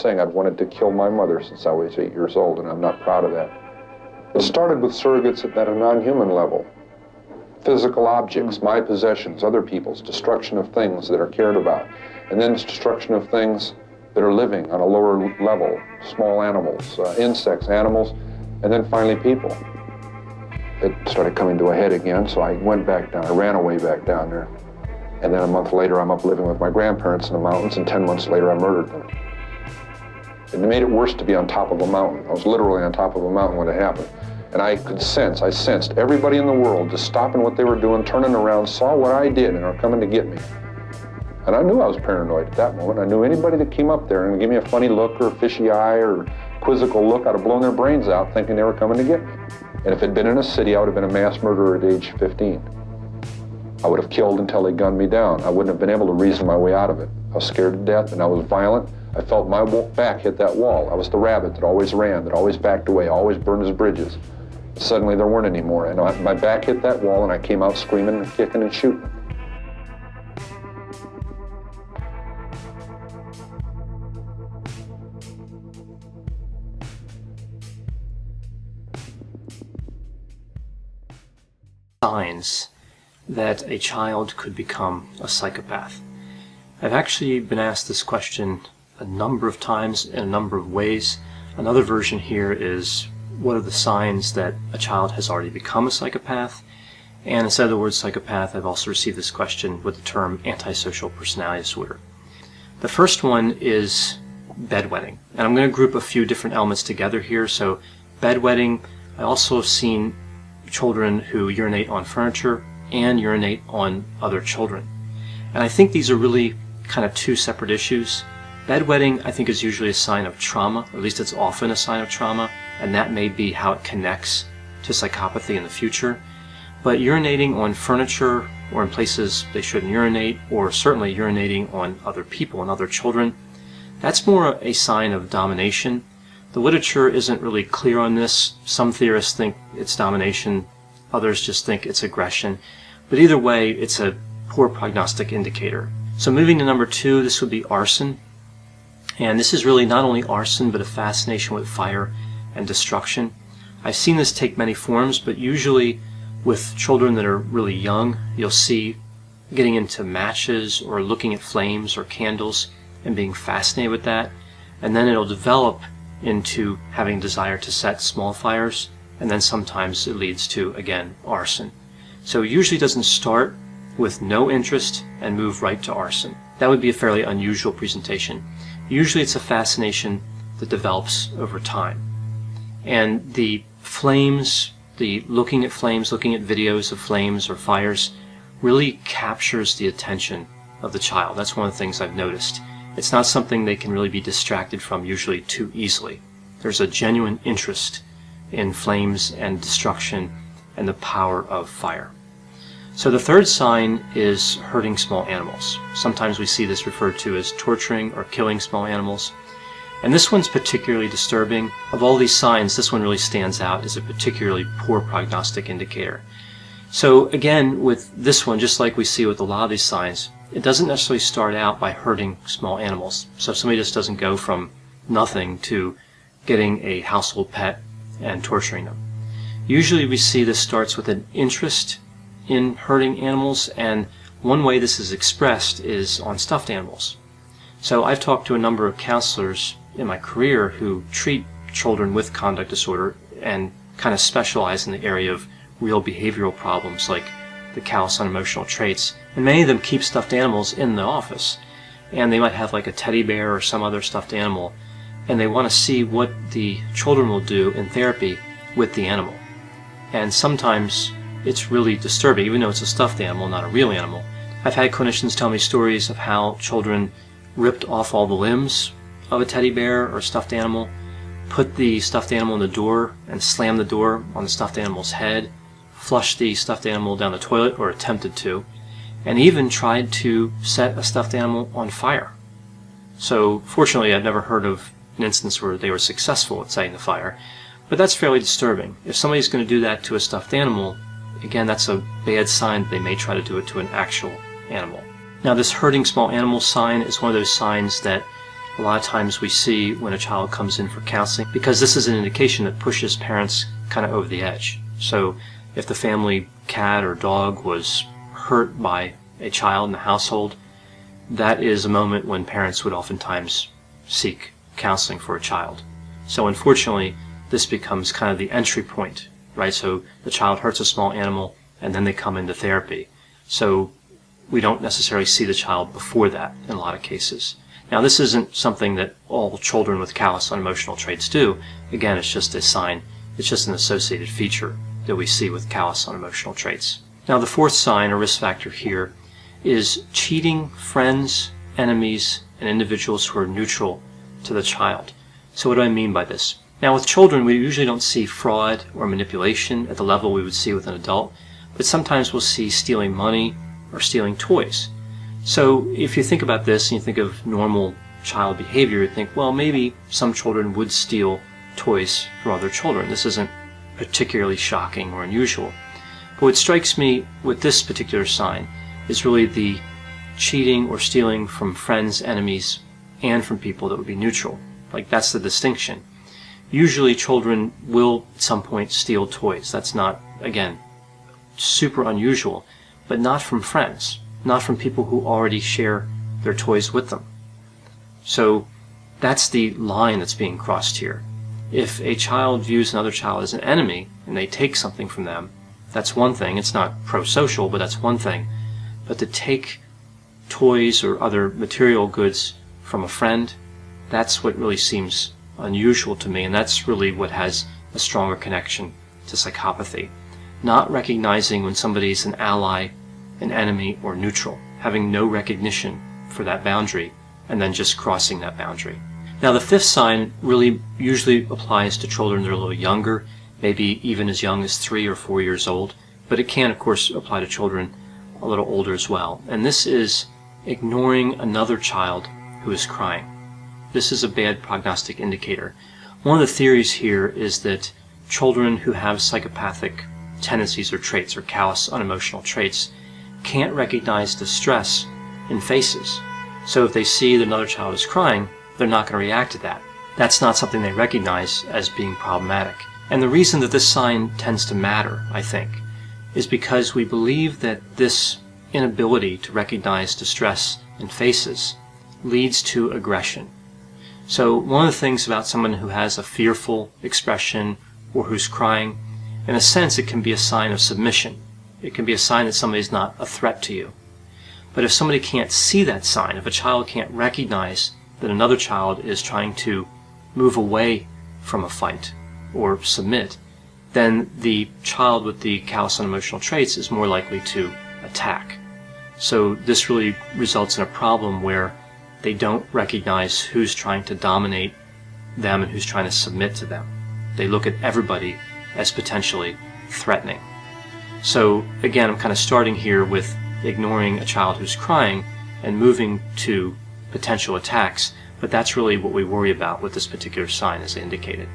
saying I've wanted to kill my mother since I was 8 years old, and I'm not proud of that. It started with surrogates at a non-human level. Physical objects, my possessions, other people's, destruction of things that are cared about, and then destruction of things that are living on a lower level, small animals, insects, animals, and then finally people. It started coming to a head again, so I went back down, I ran away back down there. And then a month later, I'm up living with my grandparents in the mountains, and 10 months later, I murdered them. It made it worse to be on top of a mountain. I was literally on top of a mountain when it happened. And I sensed everybody in the world just stopping what they were doing, turning around, saw what I did, and are coming to get me. And I knew I was paranoid at that moment. I knew anybody that came up there and gave me a funny look or a fishy eye or quizzical look, I'd have blown their brains out thinking they were coming to get me. And if it had been in a city, I would have been a mass murderer at age 15. I would have killed until they gunned me down. I wouldn't have been able to reason my way out of it. I was scared to death, and I was violent. I felt my back hit that wall. I was the rabbit that always ran, that always backed away, always burned his bridges. Suddenly there weren't any more, and my back hit that wall, and I came out screaming and kicking and shooting. Signs that a child could become a psychopath. I've actually been asked this question a number of times in a number of ways. Another version here is, what are the signs that a child has already become a psychopath? And instead of the word psychopath, I've also received this question with the term antisocial personality disorder. The first one is bedwetting. And I'm going to group a few different elements together here. So bedwetting, I also have seen children who urinate on furniture and urinate on other children. And I think these are really kind of two separate issues. Bedwetting, I think, is usually a sign of trauma, or at least it's often a sign of trauma, and that may be how it connects to psychopathy in the future. But urinating on furniture or in places they shouldn't urinate, or certainly urinating on other people and other children, that's more a sign of domination. The literature isn't really clear on this. Some theorists think it's domination, others just think it's aggression. But either way, it's a poor prognostic indicator. So moving to number 2, this would be arson. And this is really not only arson, but a fascination with fire and destruction. I've seen this take many forms, but usually with children that are really young, you'll see getting into matches or looking at flames or candles and being fascinated with that. And then it'll develop into having a desire to set small fires, and then sometimes it leads to, again, arson. So it usually doesn't start with no interest and move right to arson. That would be a fairly unusual presentation. Usually it's a fascination that develops over time. And the flames, the looking at flames, looking at videos of flames or fires, really captures the attention of the child. That's one of the things I've noticed. It's not something they can really be distracted from usually too easily. There's a genuine interest in flames and destruction and the power of fire. So the third sign is hurting small animals. Sometimes we see this referred to as torturing or killing small animals. And this one's particularly disturbing. Of all these signs, this one really stands out as a particularly poor prognostic indicator. So again, with this one, just like we see with a lot of these signs, it doesn't necessarily start out by hurting small animals. So somebody just doesn't go from nothing to getting a household pet and torturing them. Usually we see this starts with an interest in hurting animals, and one way this is expressed is on stuffed animals. So I've talked to a number of counselors in my career who treat children with conduct disorder and kind of specialize in the area of real behavioral problems like the callous unemotional traits. And many of them keep stuffed animals in the office. And they might have like a teddy bear or some other stuffed animal, and they want to see what the children will do in therapy with the animal. And sometimes it's really disturbing, even though it's a stuffed animal, not a real animal. I've had clinicians tell me stories of how children ripped off all the limbs of a teddy bear or stuffed animal, put the stuffed animal in the door and slammed the door on the stuffed animal's head, flushed the stuffed animal down the toilet, or attempted to, and even tried to set a stuffed animal on fire. So fortunately, I've never heard of an instance where they were successful at setting the fire, but that's fairly disturbing. If somebody's going to do that to a stuffed animal, again, that's a bad sign that they may try to do it to an actual animal. Now, this hurting small animal sign is one of those signs that a lot of times we see when a child comes in for counseling, because this is an indication that pushes parents kind of over the edge. So if the family cat or dog was hurt by a child in the household, that is a moment when parents would oftentimes seek counseling for a child. So unfortunately, this becomes kind of the entry point, right? So the child hurts a small animal and then they come into therapy. So we don't necessarily see the child before that in a lot of cases. Now, this isn't something that all children with callous unemotional traits do. Again, it's just a sign, it's just an associated feature that we see with callous unemotional traits. Now, the fourth sign or risk factor here is cheating friends, enemies, and individuals who are neutral to the child. So what do I mean by this? Now, with children, we usually don't see fraud or manipulation at the level we would see with an adult, but sometimes we'll see stealing money or stealing toys. So if you think about this and you think of normal child behavior, you think, well, maybe some children would steal toys from other children. This isn't particularly shocking or unusual. But what strikes me with this particular sign is really the cheating or stealing from friends, enemies, and from people that would be neutral. Like, that's the distinction. Usually children will at some point steal toys. That's not, again, super unusual, but not from friends, not from people who already share their toys with them. So that's the line that's being crossed here. If a child views another child as an enemy and they take something from them, that's one thing. It's not pro-social, but that's one thing. But to take toys or other material goods from a friend, that's what really seems unusual to me, and that's really what has a stronger connection to psychopathy. Not recognizing when somebody's an ally, an enemy, or neutral, having no recognition for that boundary, and then just crossing that boundary. Now, the fifth sign really usually applies to children that are a little younger, maybe even as young as 3 or 4 years old, but it can, of course, apply to children a little older as well. And this is ignoring another child who is crying. This is a bad prognostic indicator. One of the theories here is that children who have psychopathic tendencies or traits or callous unemotional traits can't recognize distress in faces. So if they see that another child is crying, they're not going to react to that. That's not something they recognize as being problematic. And the reason that this sign tends to matter, I think, is because we believe that this inability to recognize distress in faces leads to aggression. So one of the things about someone who has a fearful expression or who's crying, in a sense, it can be a sign of submission. It can be a sign that somebody's not a threat to you. But if somebody can't see that sign, if a child can't recognize that another child is trying to move away from a fight or submit, then the child with the callous unemotional traits is more likely to attack. So this really results in a problem where they don't recognize who's trying to dominate them and who's trying to submit to them. They look at everybody as potentially threatening. So again, I'm kind of starting here with ignoring a child who's crying and moving to potential attacks, but that's really what we worry about with this particular sign, as I indicated.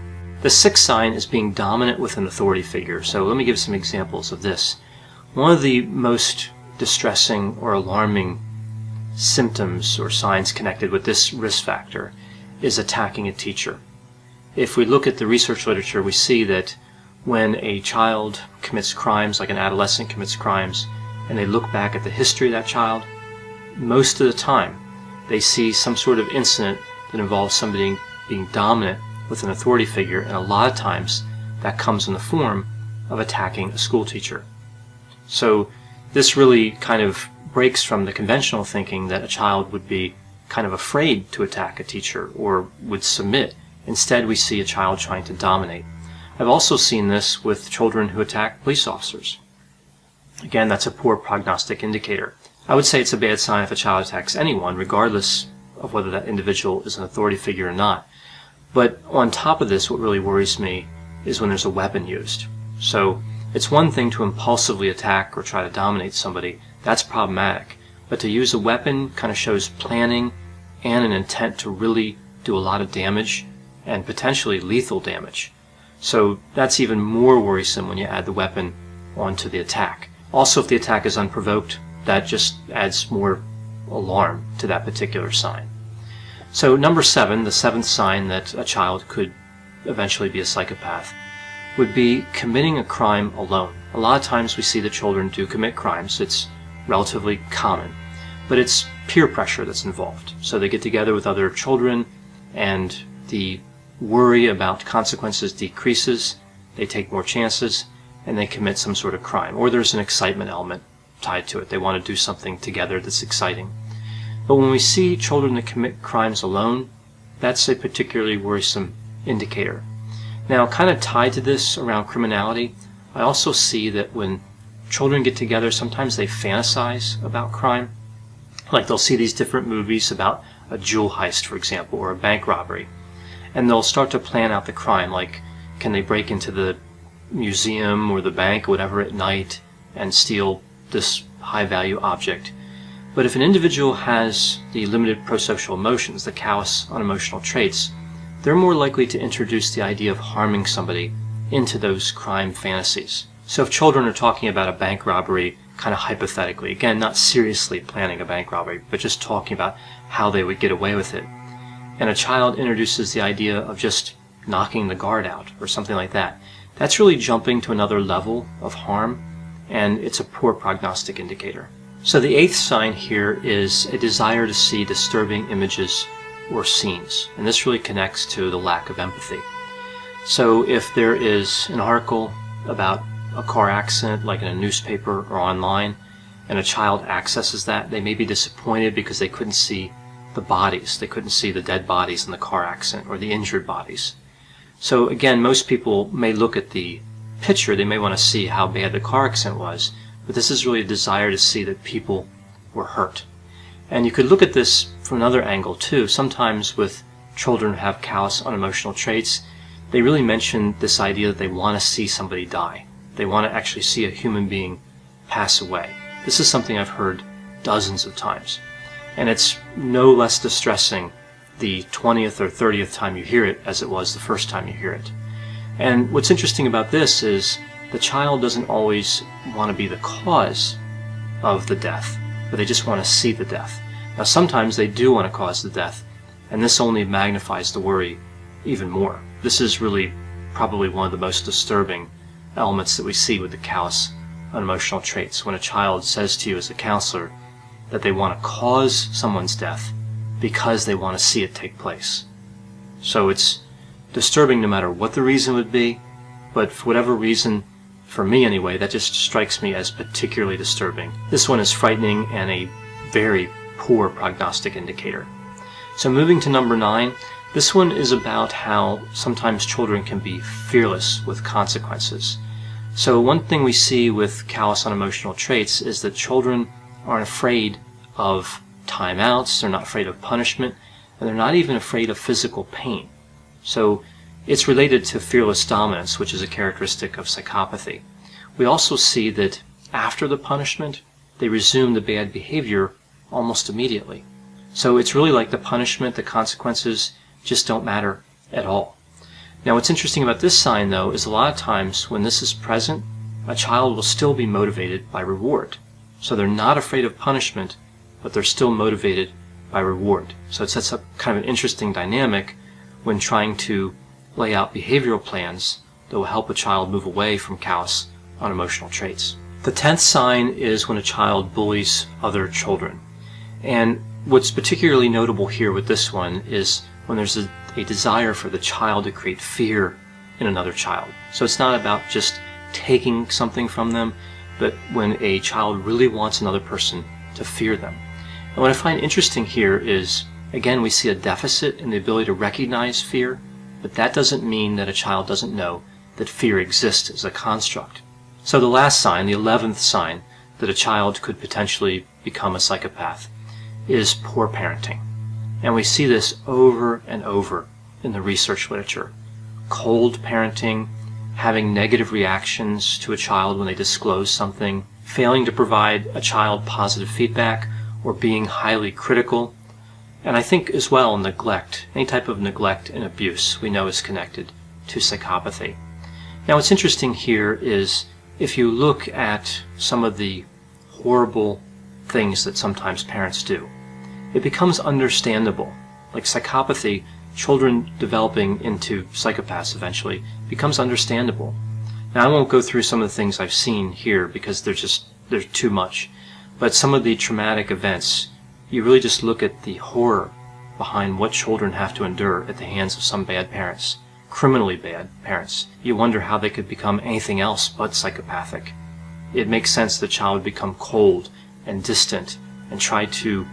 The sixth sign is being dominant with an authority figure. So let me give some examples of this. One of the most distressing or alarming symptoms or signs connected with this risk factor is attacking a teacher. If we look at the research literature, we see that when a child commits crimes, like an adolescent commits crimes, and they look back at the history of that child, most of the time they see some sort of incident that involves somebody being dominant with an authority figure, and a lot of times that comes in the form of attacking a school teacher. So this really kind of breaks from the conventional thinking that a child would be kind of afraid to attack a teacher or would submit. Instead, we see a child trying to dominate. I've also seen this with children who attack police officers. Again, that's a poor prognostic indicator. I would say it's a bad sign if a child attacks anyone, regardless of whether that individual is an authority figure or not. But on top of this, what really worries me is when there's a weapon used. So it's one thing to impulsively attack or try to dominate somebody. That's problematic. But to use a weapon kind of shows planning and an intent to really do a lot of damage and potentially lethal damage. So that's even more worrisome when you add the weapon onto the attack. Also, if the attack is unprovoked, that just adds more alarm to that particular sign. So number 7, the 7th sign that a child could eventually be a psychopath, would be committing a crime alone. A lot of times we see that children do commit crimes. It's relatively common, but it's peer pressure that's involved. So they get together with other children and the worry about consequences decreases, they take more chances, and they commit some sort of crime. Or there's an excitement element tied to it. They want to do something together that's exciting. But when we see children that commit crimes alone, that's a particularly worrisome indicator. Now, kind of tied to this around criminality, I also see that when children get together, sometimes they fantasize about crime. Like they'll see these different movies about a jewel heist, for example, or a bank robbery. And they'll start to plan out the crime, like can they break into the museum or the bank or whatever at night and steal this high-value object. But if an individual has the limited prosocial emotions, the callous unemotional traits, they're more likely to introduce the idea of harming somebody into those crime fantasies. So if children are talking about a bank robbery kind of hypothetically, again, not seriously planning a bank robbery, but just talking about how they would get away with it, and a child introduces the idea of just knocking the guard out or something like that, that's really jumping to another level of harm, and it's a poor prognostic indicator. So the 8th sign here is a desire to see disturbing images or scenes, and this really connects to the lack of empathy. So if there is an article about a car accident, like in a newspaper or online, and a child accesses that, they may be disappointed because they couldn't see the bodies. They couldn't see the dead bodies in the car accident or the injured bodies. So again, most people may look at the picture, they may want to see how bad the car accident was, but this is really a desire to see that people were hurt. And you could look at this from another angle too. Sometimes with children who have callous unemotional traits, they really mention this idea that they want to see somebody die. They want to actually see a human being pass away. This is something I've heard dozens of times. And it's no less distressing the 20th or 30th time you hear it as it was the first time you hear it. And what's interesting about this is the child doesn't always want to be the cause of the death, but they just want to see the death. Now sometimes they do want to cause the death, and this only magnifies the worry even more. This is really probably one of the most disturbing elements that we see with the callous unemotional traits. When a child says to you as a counselor that they want to cause someone's death because they want to see it take place. So it's disturbing no matter what the reason would be, but for whatever reason, for me anyway, that just strikes me as particularly disturbing. This one is frightening and a very poor prognostic indicator. So moving to number 9, this one is about how sometimes children can be fearless with consequences. So one thing we see with callous unemotional traits is that children aren't afraid of timeouts, they're not afraid of punishment, and they're not even afraid of physical pain. So it's related to fearless dominance, which is a characteristic of psychopathy. We also see that after the punishment, they resume the bad behavior almost immediately. So it's really like the punishment, the consequences just don't matter at all. Now what's interesting about this sign though is a lot of times when this is present, a child will still be motivated by reward. So they're not afraid of punishment, but they're still motivated by reward. So it sets up kind of an interesting dynamic when trying to lay out behavioral plans that will help a child move away from callous unemotional traits. The 10th sign is when a child bullies other children. And what's particularly notable here with this one is when there's a desire for the child to create fear in another child. So it's not about just taking something from them, but when a child really wants another person to fear them. And what I find interesting here is, again, we see a deficit in the ability to recognize fear, but that doesn't mean that a child doesn't know that fear exists as a construct. So the last sign, the 11th sign, that a child could potentially become a psychopath is poor parenting. And we see this over and over in the research literature. Cold parenting, having negative reactions to a child when they disclose something, failing to provide a child positive feedback, or being highly critical. And I think as well neglect, any type of neglect and abuse we know is connected to psychopathy. Now what's interesting here is if you look at some of the horrible things that sometimes parents do, it becomes understandable like psychopathy, children developing into psychopaths eventually, becomes understandable. Now, I won't go through some of the things I've seen here because there's too much. But some of the traumatic events, you really just look at the horror behind what children have to endure at the hands of some bad parents, criminally bad parents. You wonder how they could become anything else but psychopathic. It makes sense that a child would become cold and distant and try to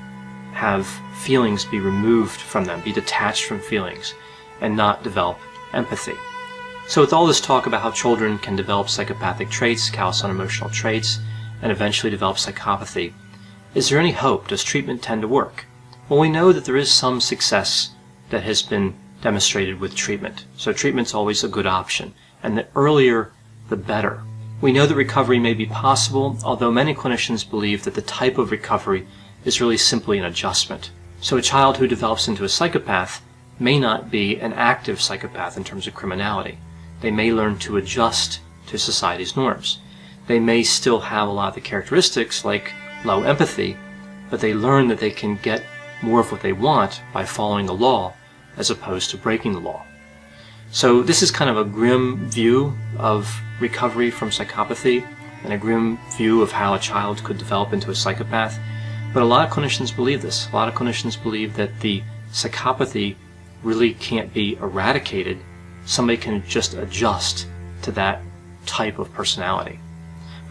have feelings be removed from them, be detached from feelings, and not develop empathy. So with all this talk about how children can develop psychopathic traits, callous unemotional traits, and eventually develop psychopathy, is there any hope? Does treatment tend to work? Well, we know that there is some success that has been demonstrated with treatment. So treatment's always a good option, and the earlier, the better. We know that recovery may be possible, although many clinicians believe that the type of recovery is really simply an adjustment. So a child who develops into a psychopath may not be an active psychopath in terms of criminality. They may learn to adjust to society's norms. They may still have a lot of the characteristics like low empathy, but they learn that they can get more of what they want by following the law as opposed to breaking the law. So this is kind of a grim view of recovery from psychopathy and a grim view of how a child could develop into a psychopath. But a lot of clinicians believe this. A lot of clinicians believe that the psychopathy really can't be eradicated. Somebody can just adjust to that type of personality.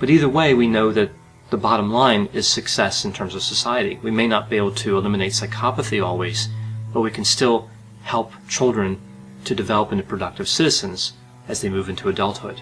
But either way, we know that the bottom line is success in terms of society. We may not be able to eliminate psychopathy always, but we can still help children to develop into productive citizens as they move into adulthood.